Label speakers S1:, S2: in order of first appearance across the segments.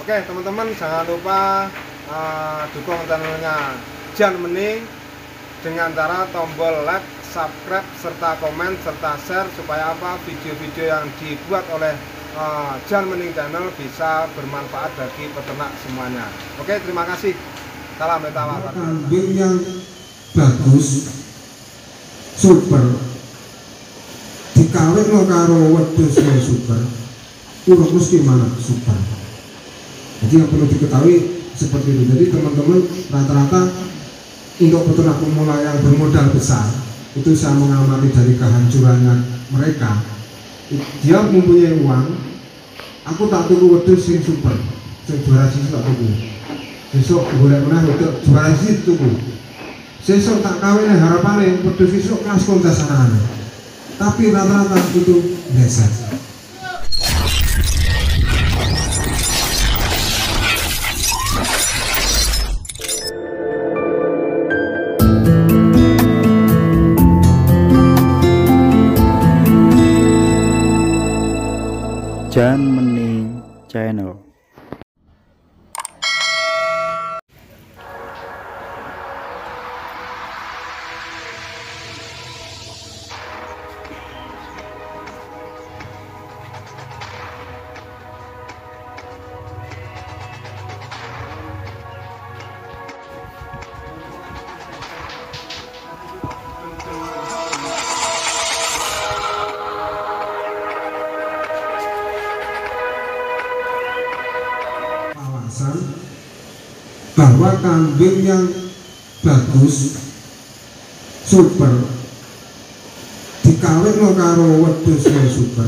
S1: Oke teman-teman, jangan lupa dukung channelnya Jan Mening dengan cara tombol like, subscribe, serta komen, serta share, supaya apa video-video yang dibuat oleh Jan Mening Channel bisa bermanfaat bagi peternak semuanya. Oke, terima kasih. Salam Betawa.
S2: Kambing yang bagus, super, dikawin karo wedhus yang super, urut mesti mana super. Jadi yang perlu diketahui seperti itu. Jadi teman-teman, rata-rata untuk peternak pemula yang bermodal besar, itu saya mengamati dari kehancurannya mereka. Dia mempunyai uang, aku tak tuku wedhus yang super, yang juara sisi tak tuku. Besok boleh pernah untuk juara sisi tuku. Besok tak kawin harapannya wedhus besok kelas kontes anak-anak. Tapi rata-rata itu biasa.
S3: Jan Mening Channel.
S2: Bahwa kambing yang bagus, super, dikawin karo wedhus yang super,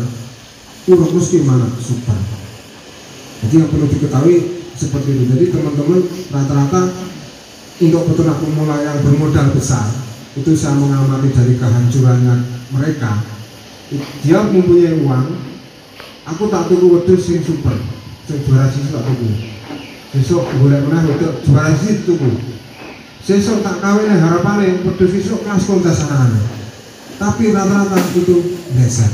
S2: urut mesti mana super. Jadi yang perlu diketahui seperti itu. Jadi teman-teman, rata-rata untuk peternak pemula yang bermodal besar, itu saya mengamati dari kehancurannya mereka. Dia mempunyai uang, aku tak tuku wedhus yang super, yang juara sisi tak tuku. Besok boleh pernah untuk juara sisi tuku. Besok tak kawin harapannya wedhus besok kelas kontes anak-anak. Tapi rata-rata itu biasa.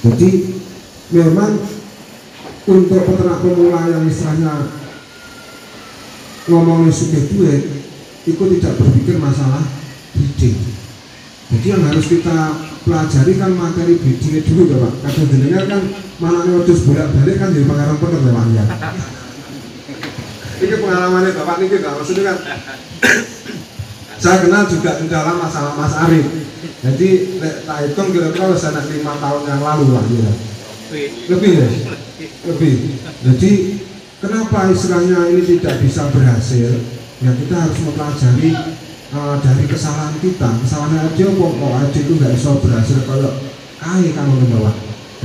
S2: Jadi memang untuk peternak pemula yang istilahnya ngomongin sugih duit, itu tidak berpikir masalah breeding. Jadi yang harus kita pelajari kan materi breedingnya dulu ya Pak. Kadang jenengan kan mana nih wedhus bolak-balik kan jadi pengarang pener lewat ya. Ini pengalamannya Bapak ini juga, maksudnya kan saya kenal juga dalam masalah Mas Arif. Jadi tak hitung kira-kira saya 5 tahun yang lalu lah ya. Lebih ya? Lebih. Jadi kenapa istilahnya ini tidak bisa berhasil? Ya kita harus mempelajari dari kesalahan kita. Kesalahan aja kok aja itu nggak bisa berhasil kalau kaya kan membawa.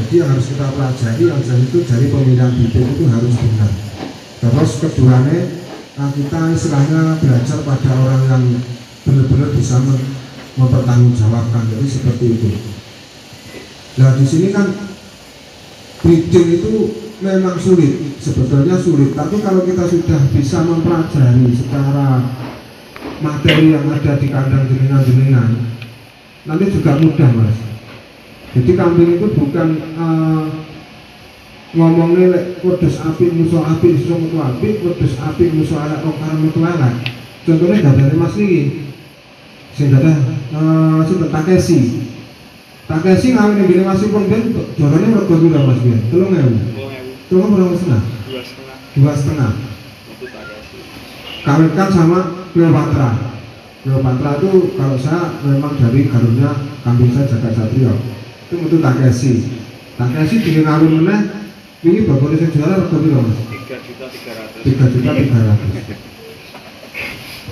S2: Jadi yang harus kita pelajari yang jelas itu dari pemilihan bibit itu harus benar. Terus keduanya kita istilahnya belajar pada orang yang benar-benar bisa mempertanggungjawabkan. Jadi seperti itu. Nah di sini kan breeding itu memang sulit, sebetulnya sulit. Tapi kalau kita sudah bisa mempelajari secara materi yang ada di kandang jenengan-jenengan, nanti juga mudah Mas. Jadi kambing itu bukan ngomongnya wedhus apik musuh apik susu metu apik, wedhus apik musuh elek kok karo metu elek. Contohnya dadane Mas niki. Sing dadah sinten Takeshi. Takeshi ngawin ngene masipun ben jorone mergo pira Mas ben? 3.000. 3.500. 2,5. Kawinkan sama Cleopatra. Cleopatra itu kalau saya memang dari garunnya kambing saya Jagat Satrio. Itu metu Takeshi. Takeshi dingin ngawin meneh. Ini bagus yang juara berapa kilo Mas? 3.300.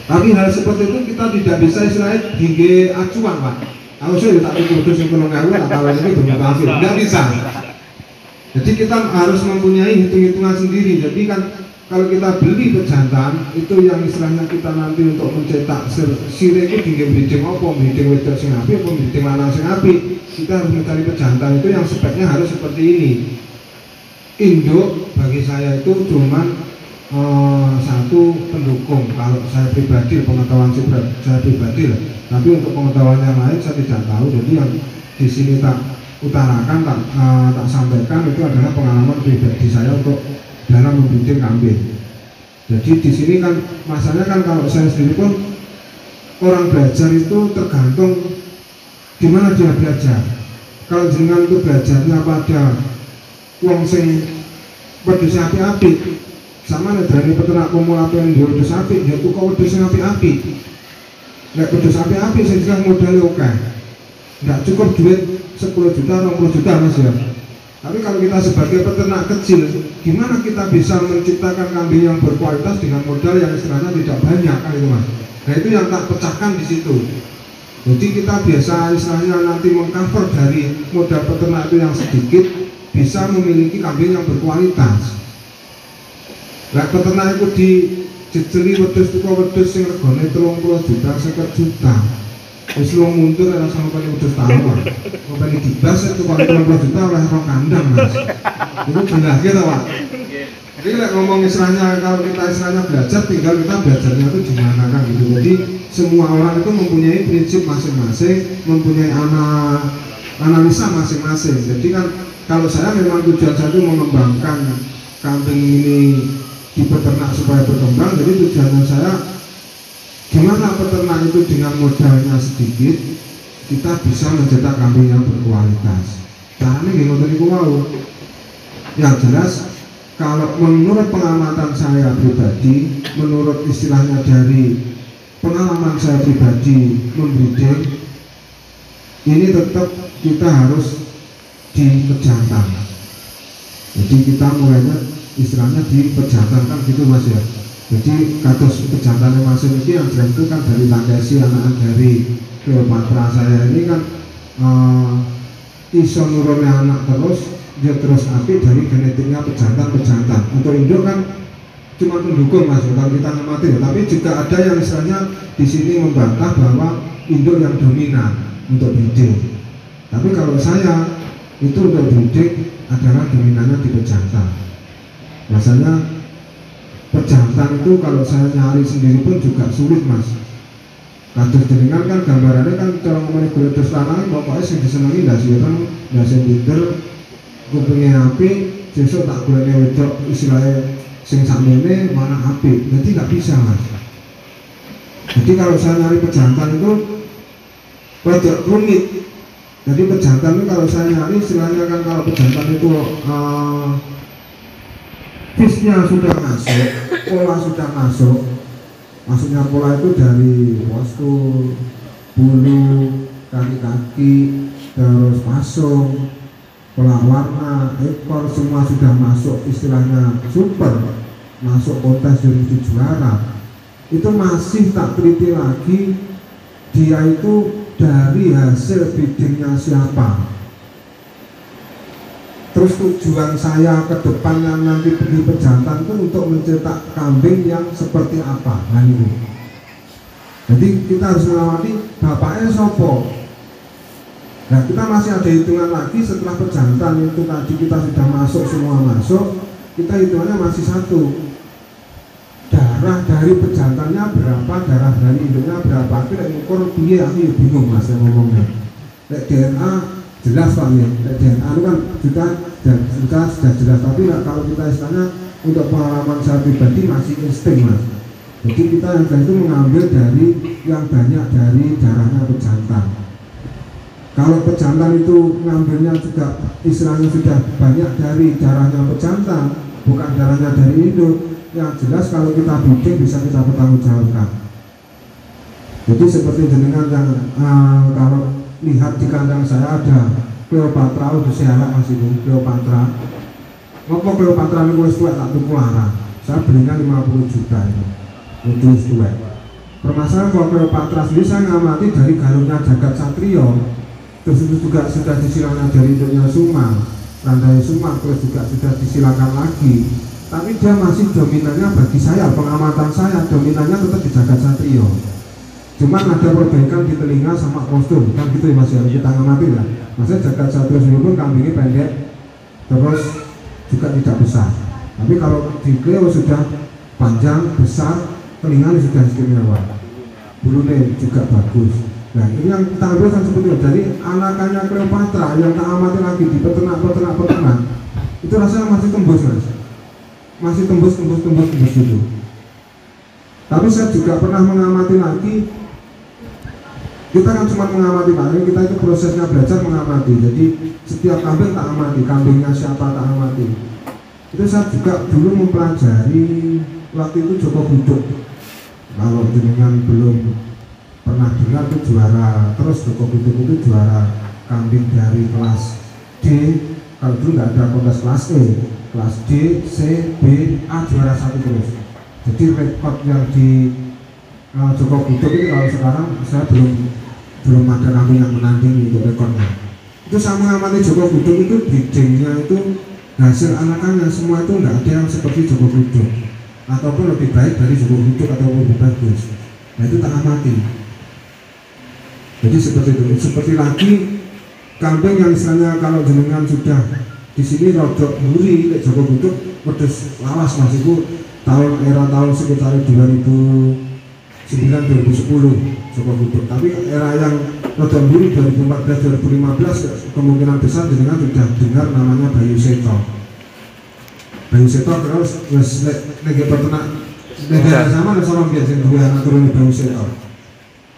S2: Tapi hal seperti itu kita tidak bisa istilahnya tinggi acuan Pak. Kalau saya tak tuku wedhus yang penuh ngawin atau ini bermutasi, tidak bisa. Jadi kita harus mempunyai hitung-hitungan sendiri. Jadi kan kalau kita beli pejantan itu yang istilahnya kita nanti untuk mencetak sire itu tinggi breeding apa, breeding wedok sing apik apa breeding lanang sing apik. Kita harus mencari pejantan itu yang speknya harus seperti ini. Induk bagi saya itu cuman satu pendukung. Kalau saya pribadi, pengetahuan saya pribadi lah. Tapi untuk pengetahuan yang lain saya tidak tahu. Jadi yang di sini tak utarakan, tak sampaikan itu adalah pengalaman pribadi saya untuk dalam membidik kambing. Jadi di sini kan masalahnya kan kalau saya sendiri pun orang belajar itu tergantung di mana dia belajar. Kalau jenengan itu belajarnya pada wong sing wedhus api-api, sama nedrani peternak pemula yang dia wedhus api, dia tuh kok wedhus api-api. Nek wedhus api-api sing jelas modalnya oke. Nggak cukup duit 10 juta, 20 juta mas ya. Tapi kalau kita sebagai peternak kecil, gimana kita bisa menciptakan kambing yang berkualitas dengan modal yang istilahnya tidak banyak kan itu mas. Nah itu yang tak pecahkan di situ. Jadi kita biasa istilahnya nanti mengcover dari modal peternak itu yang sedikit, bisa memiliki kambing yang berkualitas. Nah peternak itu dijejeli wedhus itu wedhus yang regane 30 juta, 50 juta. Wis lu mundur ora sampe wedhus tawar. Ngopeni dibas itu kalau 30 juta oleh rong kandang mas. Itu jumlahnya tau Pak. Jadi lek ngomong istilahnya kalau kita istilahnya belajar, tinggal kita belajarnya itu gimana kan gitu. Jadi semua orang itu mempunyai prinsip masing-masing, mempunyai analisa masing-masing. Jadi kan kalau saya memang tujuan saya itu mengembangkan kambing ini di peternak supaya berkembang. Jadi tujuannya saya gimana peternak itu dengan modalnya sedikit kita bisa mencetak kambing yang berkualitas. Caranya gimana tadi mau? Yang jelas kalau menurut pengamatan saya pribadi, menurut istilahnya dari pengalaman saya pribadi membreeding, ini tetap kita harus di pejantan. Jadi kita mulainya istilahnya di pejantan kan gitu mas ya. Jadi kados pejantan mas ini yang jelas itu kan dari Takeshi, anak dari Cleopatra saya ini kan iso nurunnya anak terus, dia terus api dari genetiknya pejantan. Untuk induk kan cuma pendukung mas, kalau kita ngamati ya. Tapi juga ada yang misalnya di sini membantah bahwa induk yang dominan untuk breeding. Tapi kalau saya itu untuk breeding adalah dominannya di pejantan. Rasanya pejantan itu kalau saya nyari sendiri pun juga sulit mas. Kados jenengan kan gambarannya kan cara ngomongin kulit terus lanang pokoknya sing disenengi ndak sih kan ndak sing pinter kupingnya api, besok tak boleh wedok istilahnya sing sakmene mana api, jadi nggak bisa mas. Jadi kalau saya nyari pejantan itu rada rumit. Jadi pejantan itu kalau saya nyari istilahnya kan kalau pejantan itu fishnya sudah masuk, pola sudah masuk. Maksudnya pola itu dari postur, bulu, kaki-kaki, terus pasung, pola warna, ekor semua sudah masuk istilahnya super, masuk kontes jadi juara. Itu masih tak teliti lagi dia itu dari hasil breedingnya siapa. Terus tujuan saya ke depannya nanti pergi pejantan itu untuk mencetak kambing yang seperti apa. Nah ini. Jadi kita harus mengamati bapaknya sopo. Nah kita masih ada hitungan lagi setelah pejantan itu tadi kita sudah masuk semua masuk, kita hitungannya masih satu. Darah dari pejantannya berapa, darah dari induknya berapa. Tapi lek ngukur piye aku bingung mas yang ngomongnya. Lek DNA jelas pak ya, DNA itu kan sudah jelas. Tapi kalau kita istilahnya untuk pengalaman saya pribadi masih insting mas. Jadi kita yang itu mengambil dari yang banyak dari darahnya pejantan. Kalau pejantan itu ngambilnya juga istilahnya sudah banyak dari darahnya pejantan, bukan darahnya dari induk. Yang jelas kalau kita breeding bisa kita pertanggungjawabkan. Jadi seperti jenengan yang kalau lihat di kandang saya ada Cleopatra, udah saya mas itu Cleopatra. Ngopo Cleopatra ini wis tuwek tak tuku larang. Saya belinya 50 juta itu. Wis tuwek. Permasalahan kalau Cleopatra sendiri saya ngamati dari galungnya Jagat Satrio. Terus itu juga sudah disilangkan dari induknya Suma, Randai Suma, terus juga sudah disilangkan lagi. Tapi dia masih dominannya bagi saya, pengamatan saya dominannya tetap di Jagat Satrio. Cuman ada perbaikan di telinga sama kostum, kan gitu ya mas ya, kita ngamati ya. Maksudnya Jagat Satrio sendiri pun kambingnya pendek, terus juga tidak besar. Tapi kalau di Cleo sudah panjang, besar, telinganya sudah istimewa, bulunya juga bagus. Nah ini yang kita ambil kan seperti itu. Jadi anakannya Cleopatra yang tak amati lagi di peternak itu rasanya masih tembus mas. masih tembus gitu. Tapi saya juga pernah mengamati lagi, kita kan cuma mengamati Pak, kita itu prosesnya belajar mengamati. Jadi setiap kambing tak amati, kambingnya siapa tak amati. Itu saya juga dulu mempelajari waktu itu Joko Buduk. Kalau jenengan belum pernah dengar itu juara, terus Joko Buduk itu juara kambing dari kelas D. Kalau dulu nggak ada kontes kelas E, kelas D, C, B, A juara 1 terus. Jadi rekor yang di Joko Buduk itu kalau sekarang saya belum ada kambing yang menandingi untuk rekornya. Itu saya mengamati Joko Buduk itu breedingnya itu hasil anakannya semua itu nggak ada yang seperti Joko Buduk ataupun lebih baik dari Joko Buduk atau lebih bagus. Nah itu tak amati. Jadi seperti itu. Seperti lagi kambing yang istilahnya kalau jenengan sudah di sini rodok buri kayak Joko Buduk pedes lawas mas itu tahun sekitar 2009-2010 Joko Buduk. Tapi era yang rodok buri 2014-2015 kemungkinan besar jenengan sudah dengar namanya Bayu Seto. Bayu Seto terus lagi peternak negara sama dan seorang biasa dua anak turun Bayu Seto.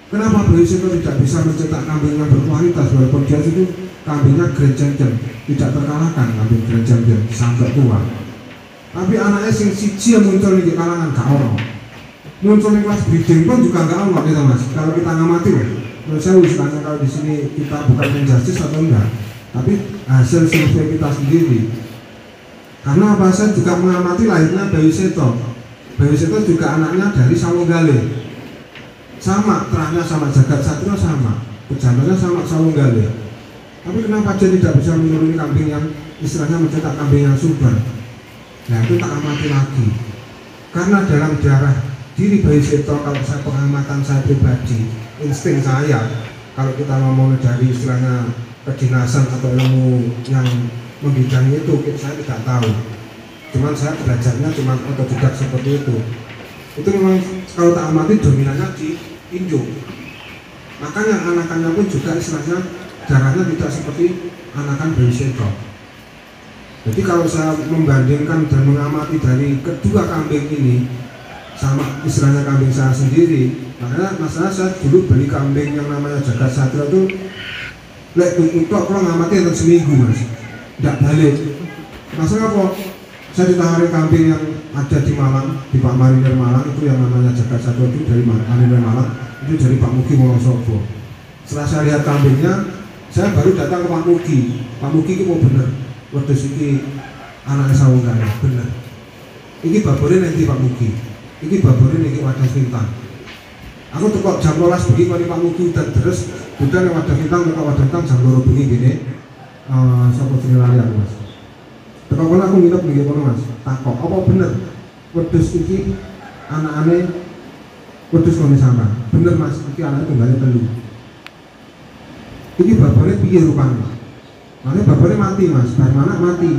S2: Kenapa Bayu Seto tidak bisa mencetak kambing yang berkualitas walaupun dia itu kambingnya Grand Champion, tidak terkalahkan kambing Grand Champion sampai tua. Tapi anaknya sing siji yang muncul di kalangan gak ono. Muncul di kelas breeding pun juga gak ono gitu mas. Kalau kita ngamati loh, menurut saya istilahnya kalau di sini kita bukan menjustice atau enggak, tapi hasil survei kita sendiri. Karena apa, saya juga mengamati lahirnya Bayu Seto. Bayu Seto juga anaknya dari Sawonggale. Sama, terahnya sama, Jagat Satrio sama, pejantannya sama Sawonggale. Tapi kenapa dia tidak bisa menuruni kambing yang istilahnya mencetak kambing yang super? Nah itu tak amati lagi. Karena dalam darah diri Bayu Seto, kalau saya pengamatan saya pribadi, insting saya, kalau kita ngomong dari istilahnya kedinasan atau ilmu yang membidangi itu, saya tidak tahu. Cuman saya belajarnya cuma otodidak seperti itu. Itu memang kalau tak amati dominannya di induk. Makanya anakannya pun juga istilahnya darahnya tidak seperti anakan Bayu Seto. Jadi kalau saya membandingkan dan mengamati dari kedua kambing ini sama istilahnya kambing saya sendiri, makanya masalah saya dulu beli kambing yang namanya Jagat Satrio itu lek untuk kalau ngamati untuk seminggu mas, tidak balik. Masalah apa? Saya ditawarin kambing yang ada di Malang, di Pak Marinir Malang, itu yang namanya Jagat Satrio itu dari Marinir Malang, itu dari Pak Mugi Wonosobo. Setelah saya lihat kambingnya, saya baru datang ke Pak Mugi. Pak Mugi itu mau bener, wedhus iki anaknya Sawonggale, bener. Iki babore nanti Pak Mugi, iki babore nanti Wadah Bintang. Aku tukok jam 12 bengi kali Pak Mugi dan terus bukan yang Wadah Bintang, tukok Wadah Bintang jam 2 bengi gini. Sapa jenenge lali aku mas. Tukok kono aku nginep nggih kono mas. Takok, apa bener wedhus iki anakane wedhus kono sama? Bener mas, iki anaknya tunggalnya telu. Iki babore piye rupanya? Makanya bapaknya mati mas, bagaimana mati.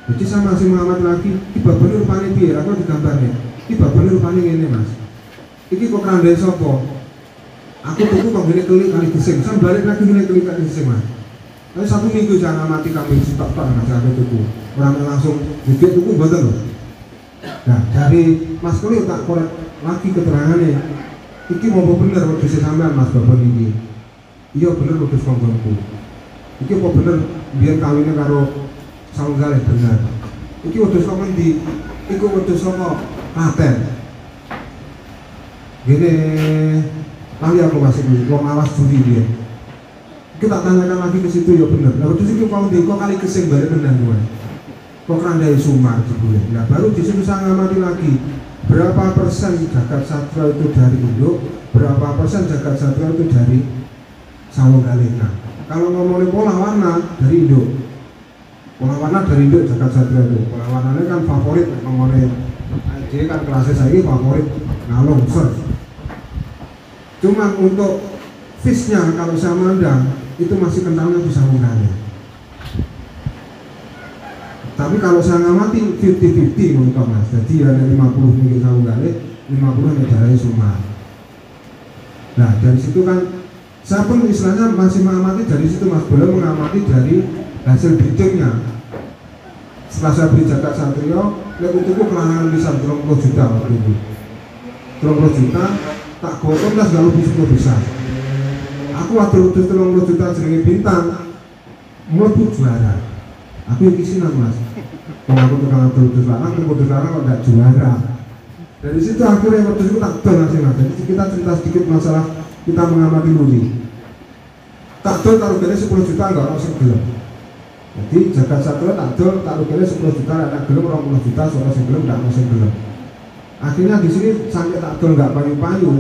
S2: Jadi saya masih mengamati lagi, ini bapaknya rupanya piye, aku digambarnya. Ini bapaknya rupanya ini mas. Ini kok kerandai sopo. Aku tuku kok gini kelik kali gesing, saya balik lagi gini kelik kali gesing mas. Tapi 1 minggu jangan mati kambing sitok-tok mas, saya tuku. Orang langsung bibit tuku betul loh. Nah dari mas kelik tak korek lagi keterangannya. Ini mau bener wedhus sampean mas bapak ini. Iya bener wedhus konggonku. Iki apa bener biar kawinnya karo Sawonggale bener. Iki wedhus kok ngendi? Iku wedhus saka Klaten. Gini lali aku masih wong awas juri dia. Kita tanyakan lagi ke situ ya bener. Lah wedhus iki kok ngendi? Kok kali kesing balik menang kowe. Kok Randai Sumar jebule. Nah baru di situ saya ngamati lagi. Berapa persen Jagat Satrio itu dari induk, berapa persen Jagat Satrio itu dari Sawonggale. Nah, kalau ngomongin pola warna dari induk, pola warna dari induk Jagat Satrio itu, pola warnanya kan favorit ngomongin, dia kan kelasnya saya favorit ngalung surf. Cuma untuk fishnya kalau saya mandang itu masih kentalnya di Sawonggale. Tapi kalau saya ngamati 50-50 untuk mas, jadi ada 50 milik Sawonggale, 50 dari Sumar. Nah dari situ kan saya pun istilahnya masih mengamati dari situ mas, belum mengamati dari hasil breedingnya. setelah saya beli jagat satrio, lek untukku kelangan bisa 30 juta waktu itu. 30 juta, tak gotong das gak lebih 10 besar. Aku waktu itu 30 juta jenenge bintang, mlebu juara. Aku yang kisinan mas. Kalau aku tukang terus larang kok gak juara. Dari situ akhirnya waktu itu tak dol mas. Jadi kita cerita sedikit masalah kita mengamati Luli. Tak dol taruhannya 10 juta enggak orang sing gelem. Jadi jagat satrio tak dol taruhannya 10 juta ada gelem 20 juta soal sing gelem enggak sing gelem. Akhirnya di sini sampai tak dol enggak payu-payu.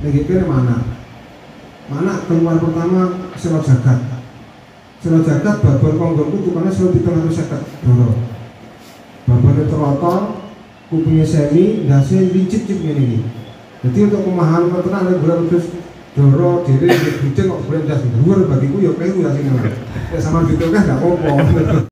S2: Lagi kene mana keluar pertama sewa jagat. Sewa jagat babon konggongku tukangnya selalu di tengah seket doro. Babonnya terotol, kupingnya semi, dasnya lincip-cip ini. Jadi untuk pemahaman tenang ada gula terus doro, diri, kucing kok boleh das luar bagiku ya keliru ya sini lah. Ya sama gitu kan nggak apa-apa.